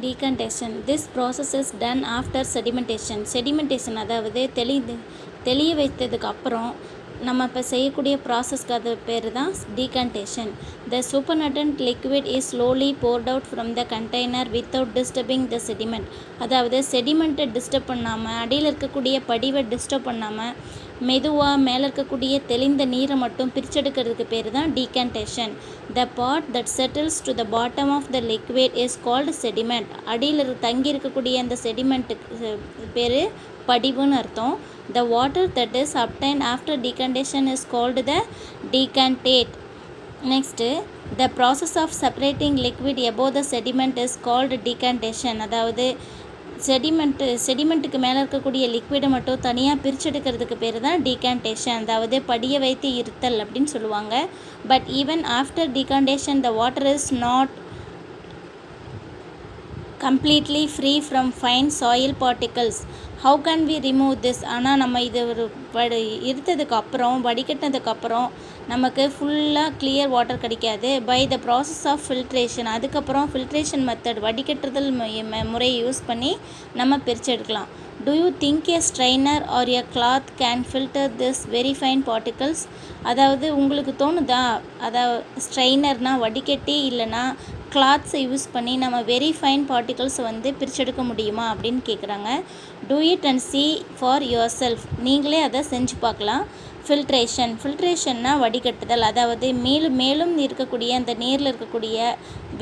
decantation. This process is done after sedimentation. Sedimentation அதாவது தெளிய வைத்ததுக்கு அப்புறம் நம்ம இப்போ செய்யக்கூடிய ப்ராசஸ்க்கு அது பேர் தான் decantation. The supernatant liquid is slowly poured out from the container without disturbing the sediment. அதாவது செடிமெண்ட்டை டிஸ்டர்ப் பண்ணாமல், அடியில் இருக்கக்கூடிய படிவை டிஸ்டர்ப் பண்ணாமல், மெதுவாக மேலே இருக்கக்கூடிய தெளிந்த நீரை மட்டும் பிரிச்செடுக்கிறதுக்கு பேர் தான் decantation. The part that settles to the bottom of the liquid is called sediment. அடியில் தங்கி இருக்கக்கூடிய அந்த செடிமெண்ட்டுக்கு பேர் படிவுன்னு அர்த்தம். The water that is obtained after decantation is called the decantate. Next, the process of separating liquid above the sediment is called decantation. அதாவது செடிமெண்ட்டுக்கு மேலே இருக்கக்கூடிய லிக்விடை மட்டும் தனியாக பிரிச்செடுக்கிறதுக்கு பேர் தான் decantation. அதாவது படிய வைத்து இருத்தல் அப்படின்னு சொல்லுவாங்க. But even after decantation the water is not completely free from fine soil particles. How can we remove this? ஆனால் நம்ம இது இருத்ததுக்கு அப்புறம் வடிகட்டினதுக்கப்புறம் நமக்கு ஃபுல்லாக கிளியர் வாட்டர் கிடைக்காது. By the process of filtration, அதுக்கப்புறம் ஃபில்ட்ரேஷன் மெத்தட் வடிகட்டுதல் முறையை யூஸ் பண்ணி நம்ம பிரிச்செடுக்கலாம். Do you think a strainer or a cloth can filter this very fine particles? அதாவது உங்களுக்கு தோணுதா, அதாவது ஸ்ட்ரெயினர்னால் வடிகட்டி இல்லைனா கிளாத்ஸை யூஸ் பண்ணி நம்ம வெரி ஃபைன் பார்ட்டிகல்ஸை பிரிச்செடுக்க முடியுமா அப்படின்னு கேட்குறாங்க. Do it and see for your self. நீங்களே அதை செஞ்சு பார்க்கலாம். ஃபில்ட்ரேஷன்னா வடிகட்டுதல். அதாவது மேலும் இருக்கக்கூடிய அந்த நீரில் இருக்கக்கூடிய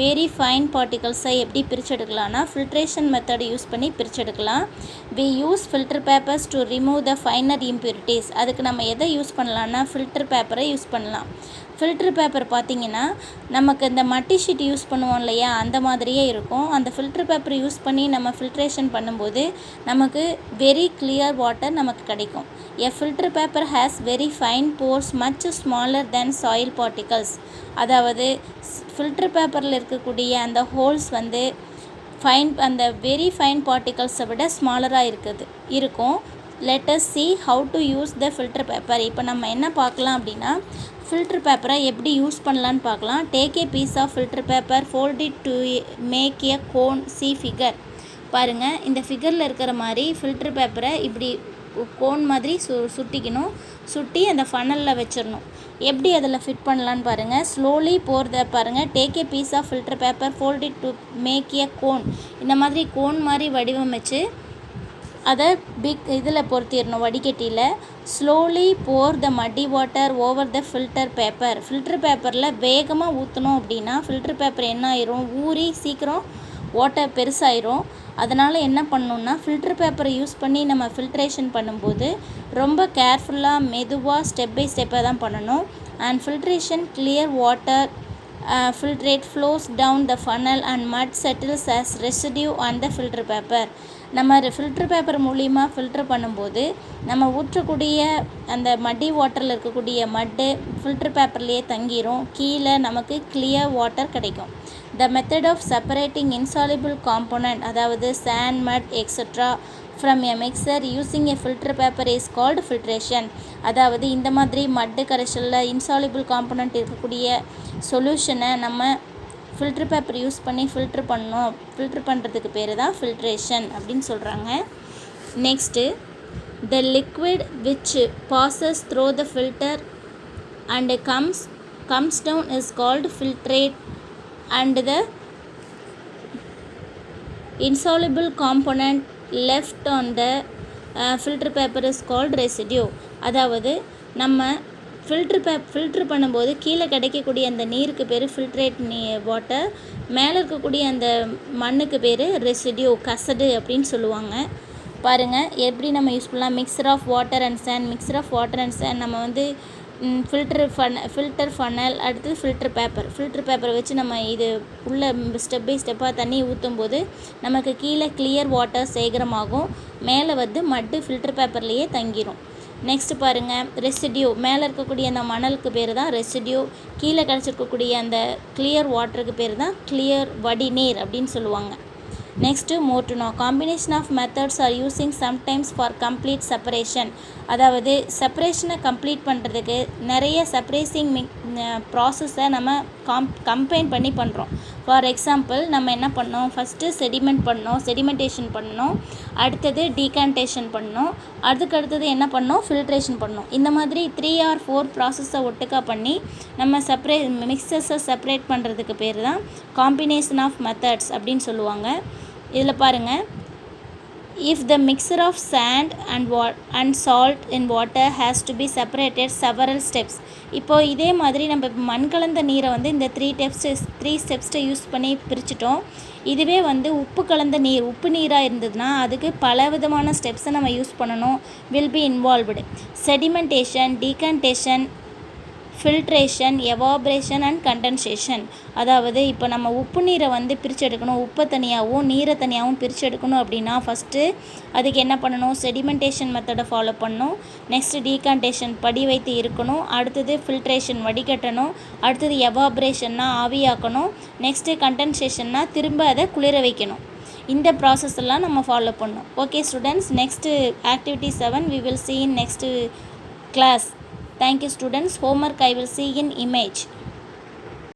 வெரி ஃபைன் பார்ட்டிகல்ஸை எப்படி பிரிச்செடுக்கலாம்னா ஃபில்ட்ரேஷன் மெத்தட் யூஸ் பண்ணி பிரிச்செடுக்கலாம். We use filter papers to remove the finer impurities. அதுக்கு நம்ம எதை யூஸ் பண்ணலான்னா ஃபில்டர் பேப்பரை யூஸ் பண்ணலாம். ஃபில்டர் பேப்பர் பார்த்திங்கன்னா நமக்கு இந்த மட்டி ஷீட் யூஸ் பண்ணுவோம் இல்லையா, அந்த மாதிரியே இருக்கும். அந்த ஃபில்டர் பேப்பர் யூஸ் பண்ணி நம்ம ஃபில்ட்ரேஷன் பண்ணும்போது நமக்கு வெரி கிளியர் வாட்டர் நமக்கு கிடைக்கும். A filter paper has very fine pores much smaller than soil particles. அதாவது ஃபில்டர் பேப்பரில் இருக்கக்கூடிய அந்த ஹோல்ஸ் அந்த வெரி ஃபைன் பார்ட்டிகல்ஸை விட ஸ்மாலராக இருக்கும். let us see how to use the filter paper. இப்போ நம்ம என்ன பார்க்கலாம் அப்படின்னா ஃபில்டர் பேப்பரை எப்படி யூஸ் பண்ணலான்னு பார்க்கலாம். Take a piece of filter paper, fold it to make a cone. See figure. பாருங்கள், இந்த ஃபிகரில் இருக்கிற மாதிரி ஃபில்டர் பேப்பரை இப்படி கோன் மாதிரி சுட்டிக்கணும். சுட்டி அந்த ஃபனலில் வச்சிடணும். எப்படி அதில் ஃபிட் பண்ணலான்னு பாருங்கள். ஸ்லோலி போகிறத பாருங்கள். Take a piece of filter paper, fold it to make a cone. இந்த மாதிரி கோன் மாதிரி வடிவமைச்சு அதை இதில் பொருத்திடணும் வடிகட்டியில். Slowly pour the muddy water over the filter paper. Filter பேப்பரில் வேகமாக ஊற்றணும் அப்படின்னா ஃபில்டர் பேப்பர் என்ன ஆயிரும், ஊறி சீக்கிரம் வாட்டர் பெருசாயிரும். அதனால் என்ன பண்ணணுன்னா ஃபில்டர் பேப்பரை யூஸ் பண்ணி நம்ம ஃபில்ட்ரேஷன் பண்ணும்போது ரொம்ப கேர்ஃபுல்லாக மெதுவாக ஸ்டெப் பை ஸ்டெப்பாக தான் பண்ணணும். And filtration clear water filtrate flows down the funnel and mud settles as residue on the filter paper. நம்ம ஃபில்டர் பேப்பர் மூலிமா ஃபில்டர் பண்ணும்போது நம்ம ஊற்றக்கூடிய அந்த மட்டி வாட்டரில் இருக்கக்கூடிய மட்டு ஃபில்டர் பேப்பர்லேயே தங்கிரும். கீழே நமக்கு கிளியர் வாட்டர் கிடைக்கும். The method of separating insoluble component, அதாவது sand, mud etcetera from a mixture using a filter paper is called filtration. அதாவது இந்த மாதிரி மட்டு கரைசலில் இன்சாலிபிள் காம்போனன்ட் இருக்கக்கூடிய சொல்யூஷனை நம்ம ஃபில்டர் பேப்பர் யூஸ் பண்ணி ஃபில்டர் பண்ணுறதுக்கு பேர் தான் ஃபில்ட்ரேஷன் அப்படின்னு சொல்கிறாங்க. Next, the liquid which passes through the filter and comes down is called filtrate and the insoluble component left on the filter paper is called residue. அதாவது நம்ம filter பண்ணும்போது கீழே கிடைக்கக்கூடிய அந்த நீருக்கு பேர் ஃபில்ட்ரேட் வாட்டர், மேலே இருக்கக்கூடிய அந்த மண்ணுக்கு பேர் ரெசிடியூ, கசடு அப்படின்னு சொல்லுவாங்க. பாருங்கள் எப்படி நம்ம யூஸ் பண்ணலாம். Mixture of water and sand நம்ம ஃபில்டர் ஃபனல், அடுத்து ஃபில்டர் பேப்பரை வச்சு நம்ம இது உள்ள ஸ்டெப் பை ஸ்டெப்பாக தண்ணி ஊற்றும் போது நமக்கு கீழே கிளியர் வாட்டர் சேகரமாகும். மேலே மட்டு ஃபில்டர் பேப்பர்லேயே தங்கிடும். நெக்ஸ்ட் பாருங்கள், ரெசிடியூ. மேலே இருக்கக்கூடிய அந்த மணலுக்கு பேர் தான் ரெசிடியூ. கீழே கிடச்சிருக்கக்கூடிய அந்த கிளியர் வாட்டருக்கு பேர் தான் கிளியர் வடிநீர் அப்படின்னு சொல்லுவாங்க. Next, more to know. Combination of methods are using sometimes for complete separation. அதாவது செப்பரேஷனை கம்ப்ளீட் பண்ணுறதுக்கு நிறைய செப்பரேசிங் ப்ராசஸை நம்ம கம்பைன் பண்ணி பண்ணுறோம். ஃபார் எக்ஸாம்பிள் நம்ம என்ன பண்ணோம், ஃபஸ்ட்டு செடிமெண்டேஷன் பண்ணோம், அடுத்தது டீகான்டேஷன் பண்ணோம், அதுக்கடுத்தது என்ன பண்ணோம், ஃபில்ட்ரேஷன் பண்ணோம். இந்த மாதிரி 3 or 4 ப்ராசஸை ஒட்டுக்கா பண்ணி நம்ம மிக்சஸை செப்பரேட் பண்ணுறதுக்கு பேர் தான் காம்பினேஷன் ஆஃப் மெத்தட்ஸ் அப்படின்னு சொல்லுவாங்க. இதில் பாருங்கள், if the mixture of sand and salt in water has to be separated several steps. இப்போது இதே மாதிரி நம்ம மண் கலந்த நீரை வந்து இந்த 3 ஸ்டெப்ஸை யூஸ் பண்ணி பிரிச்சிட்டோம். இதுவே வந்து உப்பு கலந்த நீர், உப்பு நீராக இருந்ததுன்னா அதுக்கு பல விதமான ஸ்டெப்ஸை நம்ம யூஸ் பண்ணணும். Will be involved. Sedimentation, decantation, filtration, evaporation and condensation. அதாவது இப்போ நம்ம உப்பு நீரை வந்து பிரித்து எடுக்கணும், உப்பை தனியாகவும் நீரை தனியாகவும் பிரித்து எடுக்கணும் அப்படின்னா ஃபஸ்ட்டு அதுக்கு என்ன பண்ணணும், செடிமெண்டேஷன் மெத்தடை ஃபாலோ பண்ணணும். நெக்ஸ்ட்டு டீகான்டேஷன் படி வைத்து இருக்கணும். அடுத்தது ஃபில்ட்ரேஷன் வடிகட்டணும். அடுத்தது எவாப்ரேஷன்னா ஆவியாக்கணும். நெக்ஸ்ட்டு கண்டென்சேஷன்னா திரும்ப அதை குளிர வைக்கணும். இந்த ப்ராசஸ் எல்லாம் நம்ம ஃபாலோ பண்ணணும். Okay students, next activity 7 we will see in next class. Thank you students. Homework I will see in image.